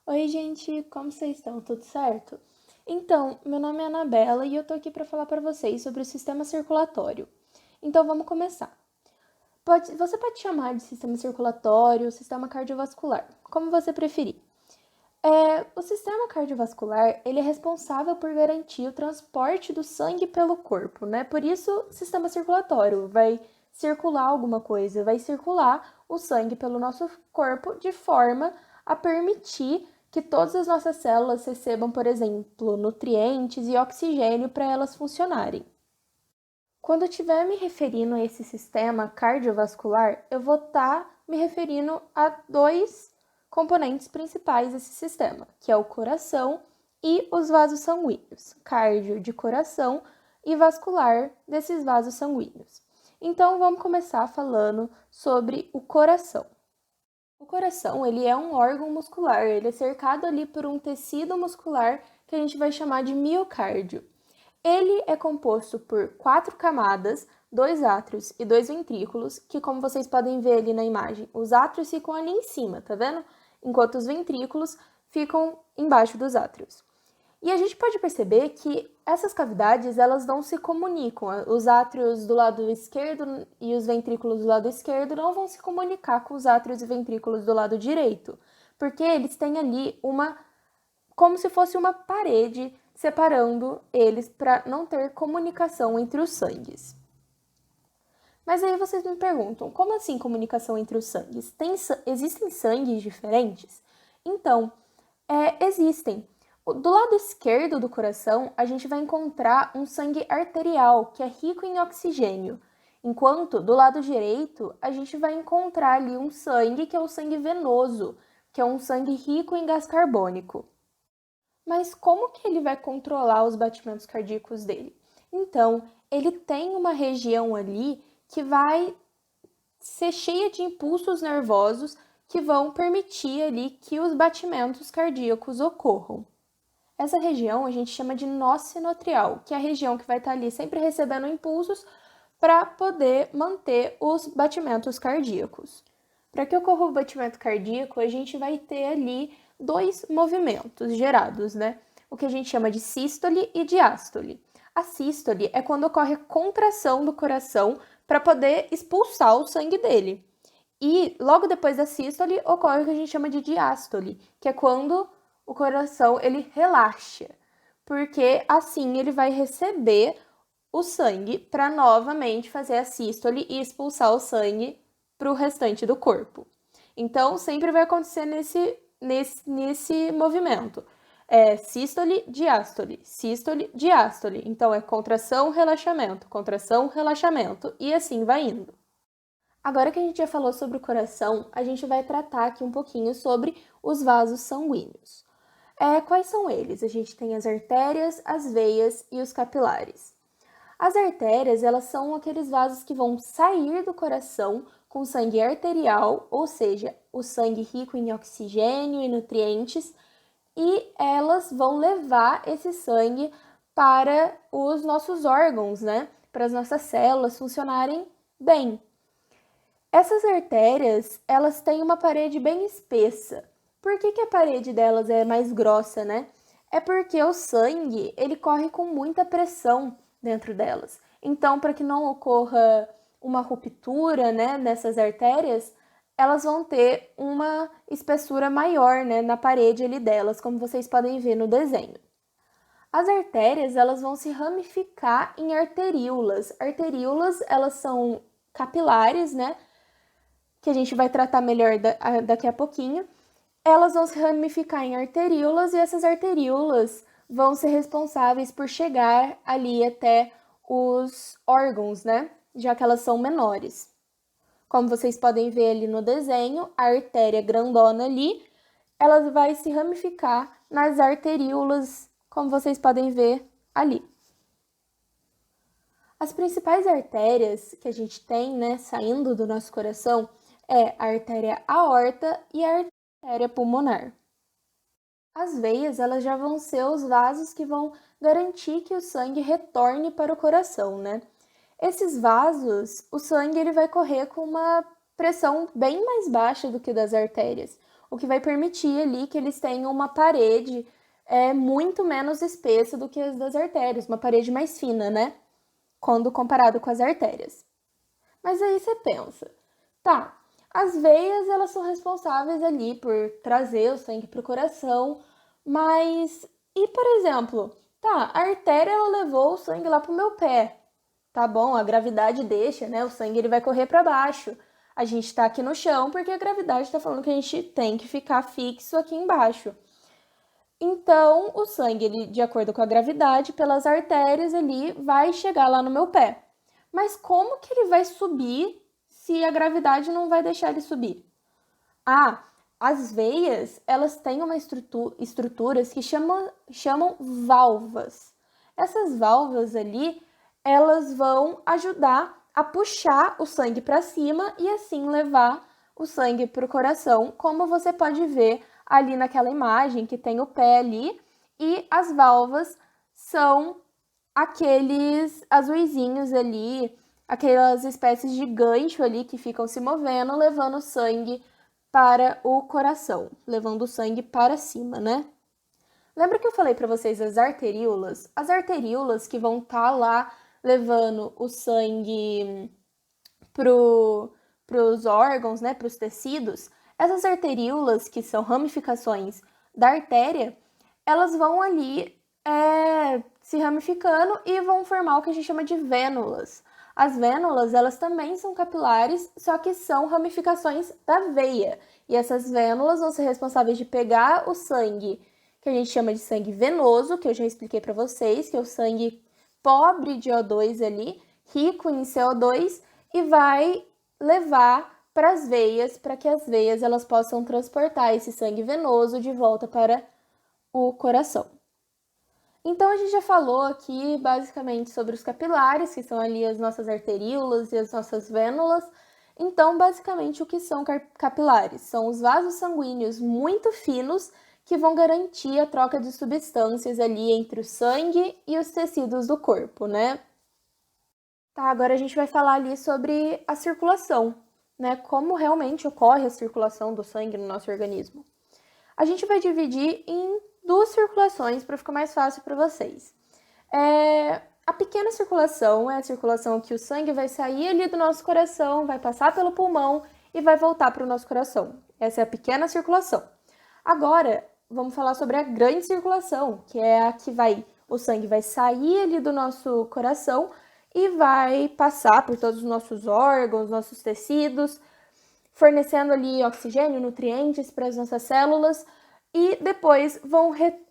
Oi, gente, como vocês estão? Tudo certo? Então, meu nome é Anabela e eu tô aqui para falar para vocês sobre o sistema circulatório. Então, vamos começar. Você pode chamar de sistema circulatório, sistema cardiovascular, como você preferir. O sistema cardiovascular, ele é responsável por garantir o transporte do sangue pelo corpo, né? Por isso, sistema circulatório vai circular alguma coisa, vai circular o sangue pelo nosso corpo de forma a permitir que todas as nossas células recebam, por exemplo, nutrientes e oxigênio para elas funcionarem. Quando eu estiver me referindo a esse sistema cardiovascular, eu vou estar me referindo a dois componentes principais desse sistema, que é o coração e os vasos sanguíneos, cardio de coração e vascular desses vasos sanguíneos. Então vamos começar falando sobre o coração. O coração, ele é um órgão muscular, ele é cercado ali por um tecido muscular que a gente vai chamar de miocárdio. Ele é composto por 4 camadas, 2 átrios e 2 ventrículos, que como vocês podem ver ali na imagem, os átrios ficam ali em cima, tá vendo? Enquanto os ventrículos ficam embaixo dos átrios. E a gente pode perceber que essas cavidades, elas não se comunicam. Os átrios do lado esquerdo e os ventrículos do lado esquerdo não vão se comunicar com os átrios e ventrículos do lado direito, porque eles têm ali como se fosse uma parede separando eles para não ter comunicação entre os sangues. Mas aí vocês me perguntam, como assim comunicação entre os sangues? Existem sangues diferentes? Então, existem. Do lado esquerdo do coração, a gente vai encontrar um sangue arterial, que é rico em oxigênio, enquanto do lado direito, a gente vai encontrar ali um sangue que é o sangue venoso, que é um sangue rico em gás carbônico. Mas como que ele vai controlar os batimentos cardíacos dele? Então, ele tem uma região ali que vai ser cheia de impulsos nervosos que vão permitir ali que os batimentos cardíacos ocorram. Essa região a gente chama de nó sinoatrial, que é a região que vai estar ali sempre recebendo impulsos para poder manter os batimentos cardíacos. Para que ocorra o batimento cardíaco, a gente vai ter ali dois movimentos gerados, né? O que a gente chama de sístole e diástole. A sístole é quando ocorre a contração do coração para poder expulsar o sangue dele. E logo depois da sístole ocorre o que a gente chama de diástole, que é quando o coração ele relaxa, porque assim ele vai receber o sangue para novamente fazer a sístole e expulsar o sangue para o restante do corpo. Então sempre vai acontecer nesse movimento. Sístole, diástole. Então é contração, relaxamento e assim vai indo. Agora que a gente já falou sobre o coração, a gente vai tratar aqui um pouquinho sobre os vasos sanguíneos. Quais são eles? A gente tem as artérias, as veias e os capilares. As artérias, elas são aqueles vasos que vão sair do coração com sangue arterial, ou seja, o sangue rico em oxigênio e nutrientes, e elas vão levar esse sangue para os nossos órgãos, né? Para as nossas células funcionarem bem. Essas artérias, elas têm uma parede bem espessa. Por que a parede delas é mais grossa, né? É porque o sangue, ele corre com muita pressão dentro delas. Então, para que não ocorra uma ruptura, né, nessas artérias, elas vão ter uma espessura maior, né, na parede ali delas, como vocês podem ver no desenho. As artérias, elas vão se ramificar em arteríolas. Arteríolas, elas são capilares, né, que a gente vai tratar melhor daqui a pouquinho, elas vão se ramificar em arteríolas e essas arteríolas vão ser responsáveis por chegar ali até os órgãos, né? Já que elas são menores. Como vocês podem ver ali no desenho, a artéria grandona ali, ela vai se ramificar nas arteríolas, como vocês podem ver ali. As principais artérias que a gente tem, né, saindo do nosso coração é a artéria aorta e a artéria pulmonar. As veias, elas já vão ser os vasos que vão garantir que o sangue retorne para o coração, né? Esses vasos, o sangue ele vai correr com uma pressão bem mais baixa do que das artérias, o que vai permitir ali que eles tenham uma parede muito menos espessa do que as das artérias, uma parede mais fina, né? Quando comparado com as artérias. Mas aí você pensa, tá, as veias elas são responsáveis ali por trazer o sangue para o coração, mas e por exemplo, tá, a artéria ela levou o sangue lá pro meu pé, tá bom? A gravidade deixa, né? O sangue ele vai correr para baixo. A gente tá aqui no chão porque a gravidade tá falando que a gente tem que ficar fixo aqui embaixo. Então, o sangue, ele, de acordo com a gravidade, pelas artérias, ele vai chegar lá no meu pé. Mas como que ele vai subir se a gravidade não vai deixar ele subir? Ah, as veias, elas têm uma estruturas que chamam válvulas. Essas válvulas ali, elas vão ajudar a puxar o sangue para cima e assim levar o sangue para o coração, como você pode ver ali naquela imagem que tem o pé ali, e as válvulas são aqueles azuizinhos ali, aquelas espécies de gancho ali que ficam se movendo, levando o sangue para o coração, levando o sangue para cima, né? Lembra que eu falei para vocês das arteríolas? As arteríolas que vão estar lá levando o sangue para os órgãos, né, para os tecidos, essas arteríolas, que são ramificações da artéria, elas vão ali se ramificando e vão formar o que a gente chama de vênulas. As vênulas, elas também são capilares, só que são ramificações da veia. E essas vênulas vão ser responsáveis de pegar o sangue, que a gente chama de sangue venoso, que eu já expliquei para vocês, que é o sangue pobre de O2 ali, rico em CO2, e vai levar para as veias, para que as veias elas possam transportar esse sangue venoso de volta para o coração. Então a gente já falou aqui basicamente sobre os capilares, que são ali as nossas arteríolas e as nossas vênulas. Então, basicamente, o que são capilares? São os vasos sanguíneos muito finos que vão garantir a troca de substâncias ali entre o sangue e os tecidos do corpo, né? Tá, agora a gente vai falar ali sobre a circulação, né? Como realmente ocorre a circulação do sangue no nosso organismo. A gente vai dividir em duas circulações para ficar mais fácil para vocês. A pequena circulação é a circulação que o sangue vai sair ali do nosso coração, vai passar pelo pulmão e vai voltar para o nosso coração. Essa é a pequena circulação. Agora, vamos falar sobre a grande circulação, que é a que o sangue vai sair ali do nosso coração e vai passar por todos os nossos órgãos, nossos tecidos, fornecendo ali oxigênio, nutrientes para as nossas células e depois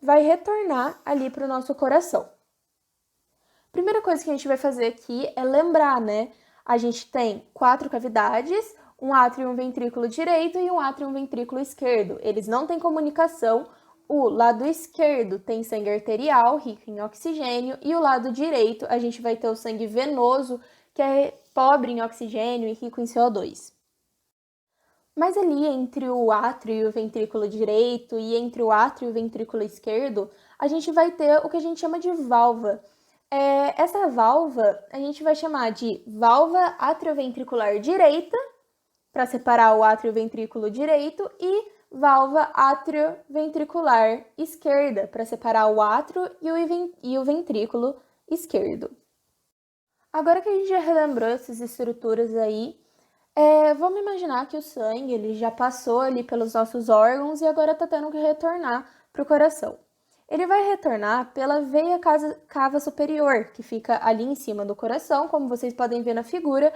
vai retornar ali para o nosso coração. Primeira coisa que a gente vai fazer aqui é lembrar, né? A gente tem 4 cavidades, um átrio e um ventrículo direito e um átrio e um ventrículo esquerdo. Eles não têm comunicação. O lado esquerdo tem sangue arterial, rico em oxigênio, e o lado direito a gente vai ter o sangue venoso, que é pobre em oxigênio e rico em CO2. Mas ali entre o átrio e o ventrículo direito e entre o átrio e o ventrículo esquerdo, a gente vai ter o que a gente chama de válvula. Essa válvula a gente vai chamar de válvula atrioventricular direita, para separar o átrio e o ventrículo direito, e válvula atrioventricular esquerda, para separar o átrio e o ventrículo esquerdo. Agora que a gente já relembrou essas estruturas aí, vamos imaginar que o sangue ele já passou ali pelos nossos órgãos e agora está tendo que retornar para o coração. Ele vai retornar pela veia cava superior, que fica ali em cima do coração, como vocês podem ver na figura,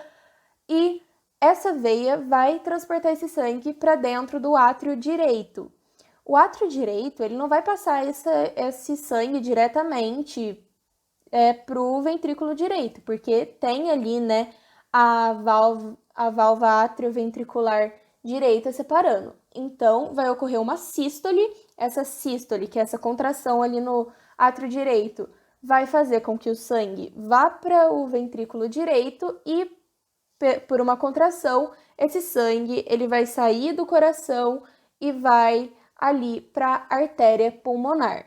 e essa veia vai transportar esse sangue para dentro do átrio direito. O átrio direito ele não vai passar esse sangue diretamente para o ventrículo direito, porque tem ali, né, a válvula atrioventricular direita separando. Então, vai ocorrer uma sístole. Essa sístole, que é essa contração ali no átrio direito, vai fazer com que o sangue vá para o ventrículo direito e, por uma contração, esse sangue ele vai sair do coração e vai ali para a artéria pulmonar.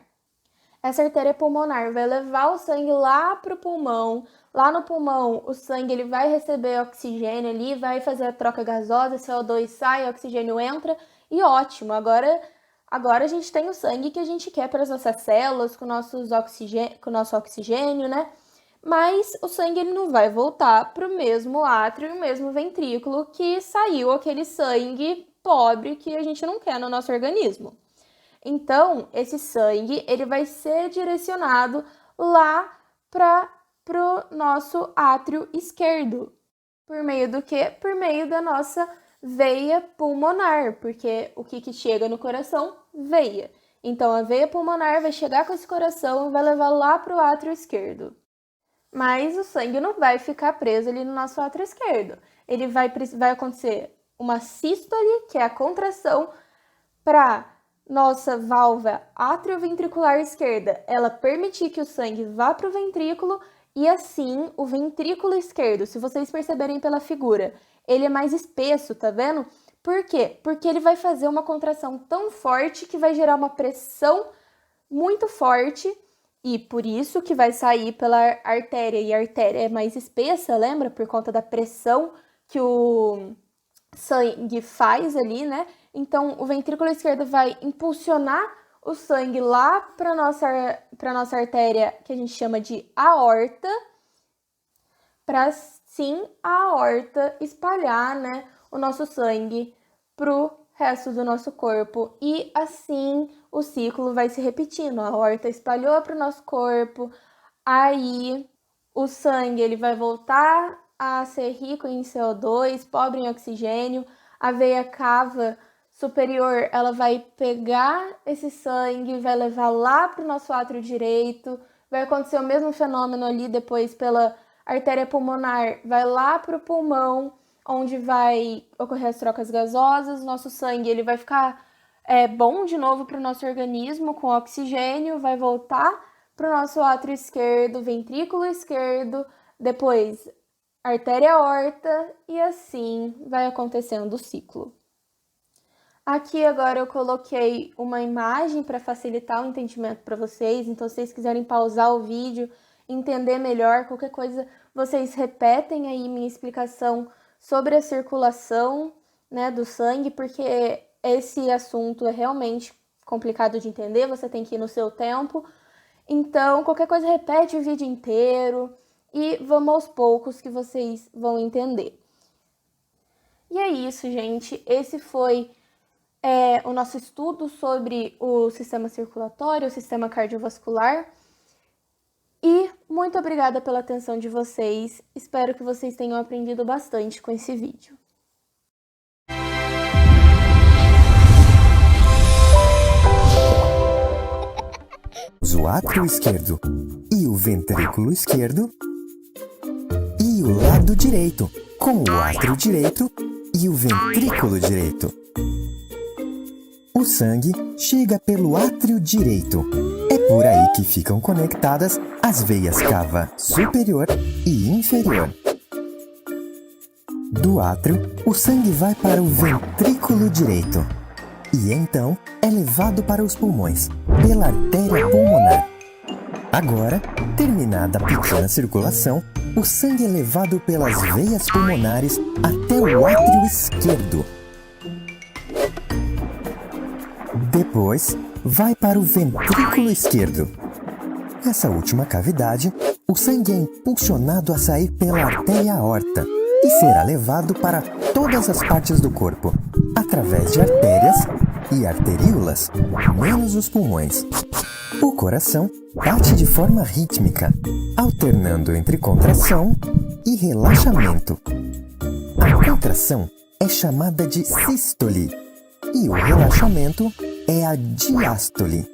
Essa artéria pulmonar vai levar o sangue lá para o pulmão. Lá no pulmão, o sangue ele vai receber oxigênio ali, vai fazer a troca gasosa, CO2 sai, oxigênio entra, E ótimo, agora a gente tem o sangue que a gente quer para as nossas células, com o nosso oxigênio, né? Mas o sangue ele não vai voltar para o mesmo átrio e o mesmo ventrículo que saiu aquele sangue pobre que a gente não quer no nosso organismo. Então, esse sangue ele vai ser direcionado lá para o nosso átrio esquerdo. Por meio do quê? Por meio da nossa veia pulmonar, porque o que chega no coração? Veia. Então, a veia pulmonar vai chegar com esse coração e vai levar lá para o átrio esquerdo. Mas o sangue não vai ficar preso ali no nosso átrio esquerdo. Ele vai acontecer uma sístole, que é a contração, para nossa válvula atrioventricular esquerda, ela permitir que o sangue vá para o ventrículo e assim o ventrículo esquerdo, se vocês perceberem pela figura, ele é mais espesso, tá vendo? Por quê? Porque ele vai fazer uma contração tão forte que vai gerar uma pressão muito forte e por isso que vai sair pela artéria, e a artéria é mais espessa, lembra? Por conta da pressão que o sangue faz ali, né? Então, o ventrículo esquerdo vai impulsionar o sangue lá para nossa artéria, que a gente chama de aorta, para sim a aorta espalhar, né, o nosso sangue pro resto do nosso corpo. E assim o ciclo vai se repetindo. A aorta espalhou para o nosso corpo, aí o sangue ele vai voltar a ser rico em CO2, pobre em oxigênio, a veia cava superior, ela vai pegar esse sangue, vai levar lá para o nosso átrio direito, vai acontecer o mesmo fenômeno ali depois pela artéria pulmonar, vai lá para o pulmão, onde vai ocorrer as trocas gasosas, nosso sangue ele vai ficar bom de novo para o nosso organismo com oxigênio, vai voltar para o nosso átrio esquerdo, ventrículo esquerdo, depois artéria aorta e assim vai acontecendo o ciclo. Aqui agora eu coloquei uma imagem para facilitar o entendimento para vocês, então se vocês quiserem pausar o vídeo, entender melhor, qualquer coisa, vocês repetem aí minha explicação sobre a circulação, né, do sangue, porque esse assunto é realmente complicado de entender, você tem que ir no seu tempo. Então, qualquer coisa, repete o vídeo inteiro e vamos aos poucos que vocês vão entender. E é isso, gente. Esse foi o nosso estudo sobre o sistema circulatório, o sistema cardiovascular. E muito obrigada pela atenção de vocês. Espero que vocês tenham aprendido bastante com esse vídeo. O átrio esquerdo e o ventrículo esquerdo e o lado direito, com o átrio direito e o ventrículo direito. O sangue chega pelo átrio direito. É por aí que ficam conectadas as veias cava superior e inferior. Do átrio, o sangue vai para o ventrículo direito e então é levado para os pulmões pela artéria pulmonar. Agora, terminada a pequena circulação, o sangue é levado pelas veias pulmonares até o átrio esquerdo. Depois, vai para o ventrículo esquerdo. Nessa última cavidade, o sangue é impulsionado a sair pela artéria aorta e será levado para todas as partes do corpo, através de artérias e arteríolas, menos os pulmões. O coração bate de forma rítmica, alternando entre contração e relaxamento. A contração é chamada de sístole e o relaxamento é a diástole.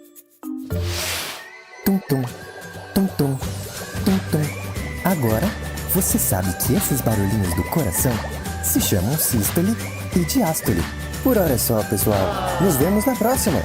Tum-tum, tum-tum, tum-tum. Agora, você sabe que esses barulhinhos do coração se chamam sístole e diástole. Por hora é só, pessoal. Nos vemos na próxima!